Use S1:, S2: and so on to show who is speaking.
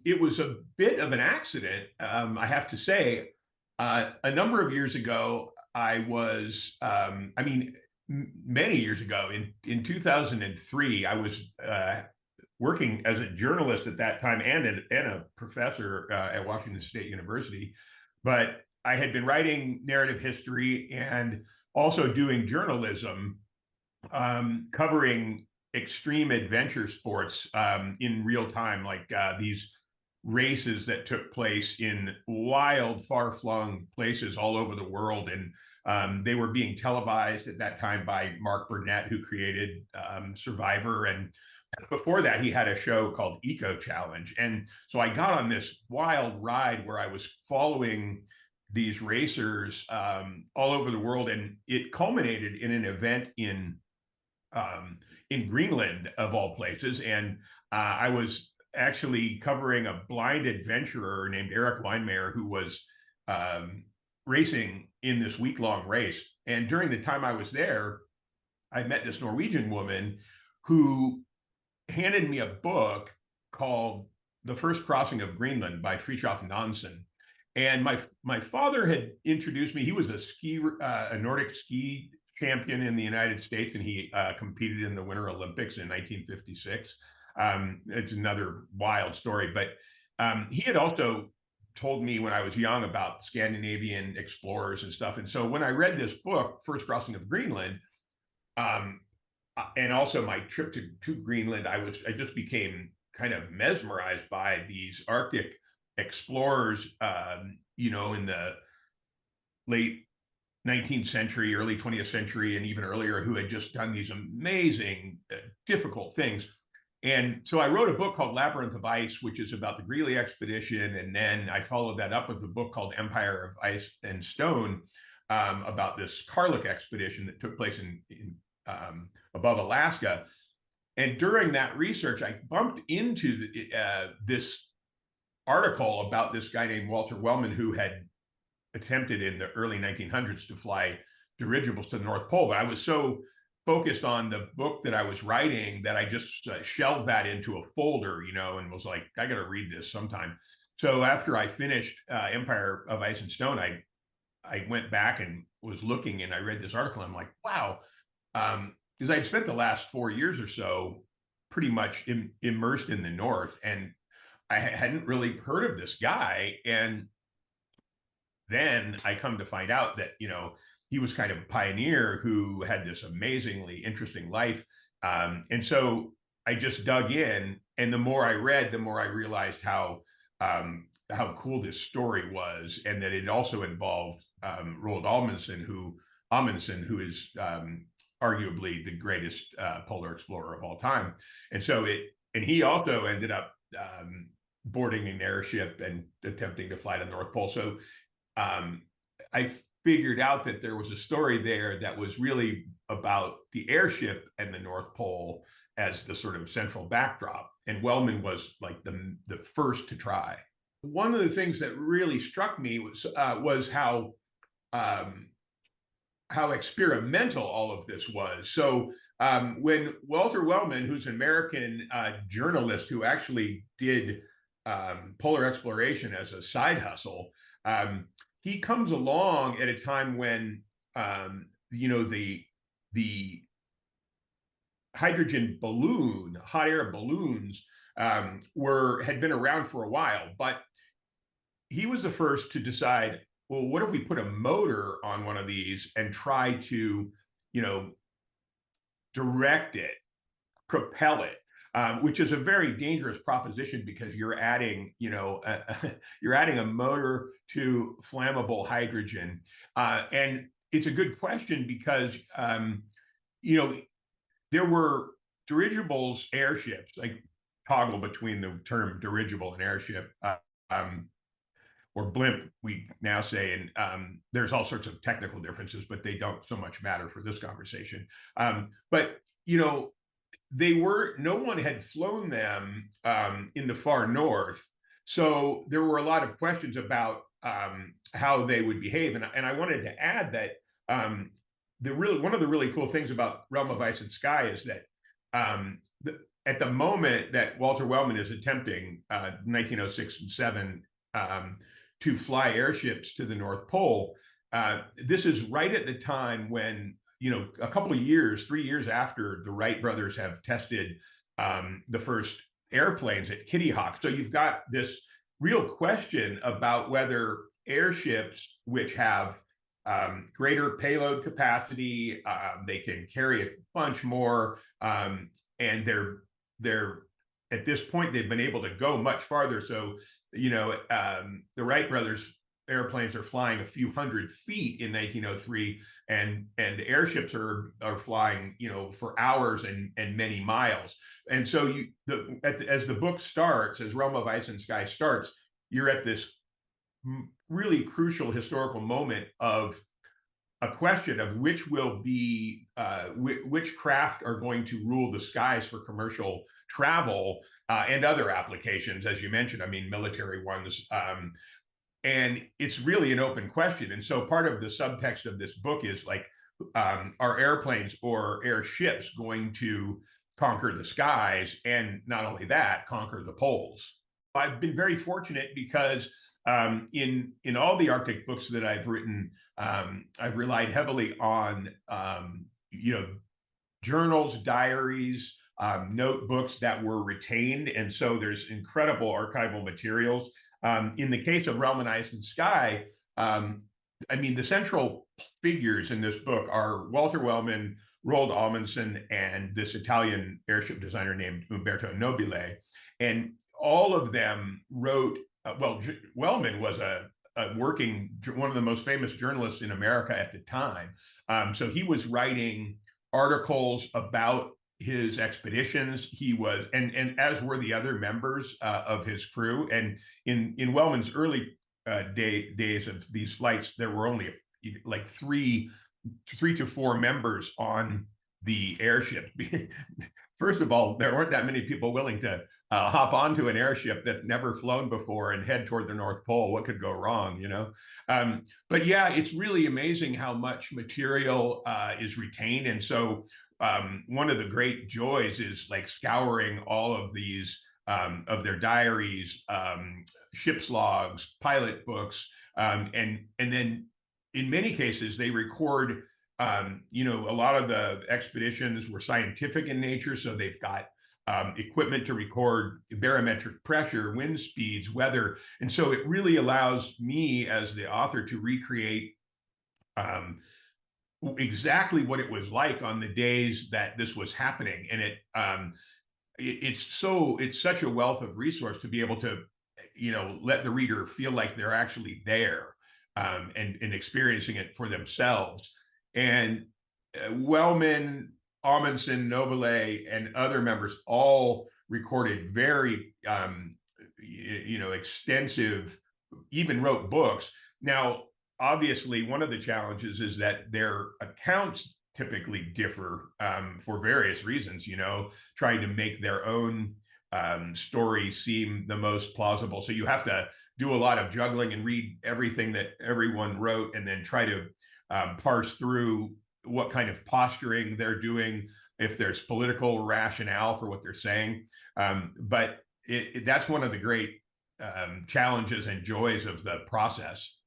S1: it was a bit of an accident, I have to say. A number of years ago, I mean, many years ago, in 2003, I was working as a journalist at that time and a professor at Washington State University. But I had been writing narrative history and also doing journalism, covering extreme adventure sports in real time, like these races that took place in wild, far-flung places all over the world. And they were being televised at that time by Mark Burnett, who created Survivor. And before that, he had a show called Eco Challenge. And so I got on this wild ride where I was following these racers all over the world. And it culminated in an event in Greenland, of all places. And I was actually covering a blind adventurer named Eric Weinmeier, who was racing in this week-long race. And during the time I was there, I met this Norwegian woman who handed me a book called The First Crossing of Greenland by Fridtjof Nansen. And my father had introduced me. He was a Nordic ski champion in the United States, and he competed in the Winter Olympics in 1956. It's another wild story, but he had also told me when I was young about Scandinavian explorers and stuff. And so when I read this book, First Crossing of Greenland, and also my trip to Greenland, I just became kind of mesmerized by these Arctic explorers, in the late 19th century, early 20th century, and even earlier, who had just done these amazing, difficult things. And so I wrote a book called Labyrinth of Ice, which is about the Greely expedition. And then I followed that up with a book called Empire of Ice and Stone, about this Karluk expedition that took place in above Alaska. And during that research, I bumped into this article about this guy named Walter Wellman, who had attempted in the early 1900s to fly dirigibles to the North Pole. But I was so focused on the book that I was writing that I just shelved that into a folder, and was like, I got to read this sometime. So after I finished Empire of Ice and Stone, I went back and was looking, and I read this article. And I'm like, wow, because I'd spent the last 4 years or so pretty much immersed in the North, and I hadn't really heard of this guy. And then I come to find out that, he was kind of a pioneer who had this amazingly interesting life. And so I just dug in, and the more I read, the more I realized how cool this story was, and that it also involved Roald Amundsen, who is arguably the greatest polar explorer of all time. And so he also ended up boarding an airship and attempting to fly to the North Pole. So I figured out that there was a story there that was really about the airship and the North Pole as the sort of central backdrop. And Wellman was like the first to try. One of the things that really struck me was how experimental all of this was. So when Walter Wellman, who's an American journalist who actually did polar exploration as a side hustle, he comes along at a time when the hydrogen balloon, hot air balloons, had been around for a while, but he was the first to decide, well, what if we put a motor on one of these and try to, direct it, propel it, which is a very dangerous proposition, because you're adding, you're adding a motor to flammable hydrogen. And it's a good question because, there were dirigibles, airships, like toggle between the term dirigible and airship, or blimp, we now say. And there's all sorts of technical differences, but they don't so much matter for this conversation. But, no one had flown them in the far north. So there were a lot of questions about how they would behave. And I wanted to add that one of the really cool things about Realm of Ice and Sky is that at the moment that Walter Wellman is attempting 1906 and 7 to fly airships to the North Pole, this is right at the time when, a couple of years, 3 years after the Wright brothers have tested the first airplanes at Kitty Hawk. So you've got this real question about whether airships, which have greater payload capacity, they can carry a bunch more, and they're at this point they've been able to go much farther. So the Wright brothers airplanes are flying a few hundred feet in 1903, and airships are flying for hours and many miles. And so as the book starts, as Realm of Ice and Sky starts, you're at this really crucial historical moment of a question of which will be which craft are going to rule the skies for commercial travel and other applications, as you mentioned. I mean, military ones. And it's really an open question. And so part of the subtext of this book is like, are airplanes or airships going to conquer the skies? And not only that, conquer the poles. I've been very fortunate because in all the Arctic books that I've written, I've relied heavily on journals, diaries, notebooks that were retained. And so there's incredible archival materials. In the case of Realm of Ice and Sky, I mean, the central figures in this book are Walter Wellman, Roald Amundsen, and this Italian airship designer named Umberto Nobile. And all of them wrote, Wellman was one of the most famous journalists in America at the time. So he was writing articles about his expeditions. He was, and as were the other members of his crew. And in Wellman's early days of these flights, there were only like three to four members on the airship. First of all, there weren't that many people willing to hop onto an airship that's never flown before and head toward the North Pole. What could go wrong, But yeah, it's really amazing how much material is retained. And so one of the great joys is like scouring all of these of their diaries, ship's logs, pilot books, and then in many cases they record. A lot of the expeditions were scientific in nature, so they've got equipment to record barometric pressure, wind speeds, weather, and so it really allows me as the author to recreate exactly what it was like on the days that this was happening. And it's such a wealth of resource to be able to let the reader feel like they're actually there and experiencing it for themselves. And Wellman, Amundsen, Nobile, and other members all recorded very extensive, even wrote books. Now, obviously, one of the challenges is that their accounts typically differ for various reasons, trying to make their own story seem the most plausible. So you have to do a lot of juggling and read everything that everyone wrote and then try to parse through what kind of posturing they're doing, if there's political rationale for what they're saying. But that's one of the great challenges and joys of the process.